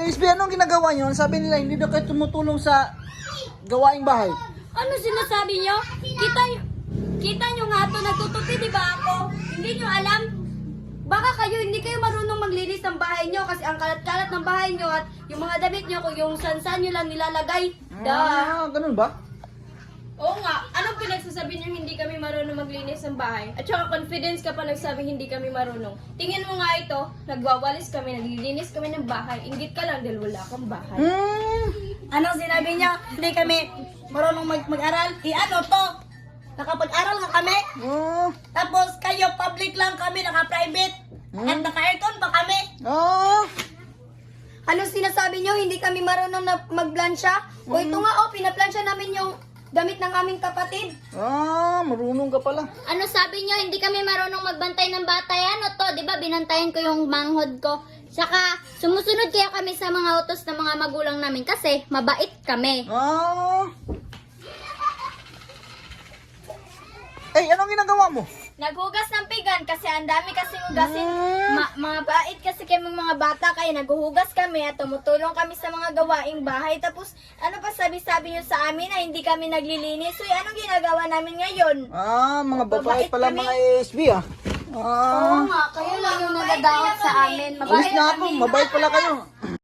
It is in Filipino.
SB, anong ginagawa nyo? Sabi nila, hindi daw kayo tumutulong sa gawaing bahay. Ano sinasabi nyo? Kita nyo nga to, nagtutupi, di ba ako? Hindi nyo alam? Baka hindi kayo marunong maglinis ng bahay nyo kasi ang kalat-kalat ng bahay nyo at yung mga damit nyo, kung yung sansan nyo lang nilalagay. Ganun ba? Oo nga, anong pinagsasabi niyo hindi kami marunong maglinis ng bahay? At saka confidence ka pa nagsabi hindi kami marunong. Tingin mo nga ito, nagwawalis kami, naglilinis kami ng bahay. Inggit ka lang dahil wala kang bahay. Anong sinabi nyo? Hindi kami marunong mag-aral? Ano to? Nakapag-aral nga kami? Oh. Tapos kayo, public lang kami, naka-private. At naka-aircon pa kami. Oh. Anong sinasabi nyo? Hindi kami marunong na magplansya? O ito nga, pinaplansya namin yung damit ng aming kapatid. Marunong ka pala. Ano sabi nyo, hindi kami marunong magbantay ng bata yan o to, di ba binantayan ko yung manghod ko. Saka, sumusunod kaya kami sa mga utos ng mga magulang namin kasi mabait kami. Anong ginagawa mo? Naghugas ng pigan kasi ang dami kasing hugasin. Mga bait kasi kami mga bata kaya naghuhugas kami at tumutulong kami sa mga gawaing bahay. Tapos ano pa sabi-sabi nyo sa amin na hindi kami naglilinis? So anong ginagawa namin ngayon? Mga babae Mabait pala kami. mga SB Oo nga, kayo lang yung nagadaot sa amin. Alis na ako, mabait pala kayo.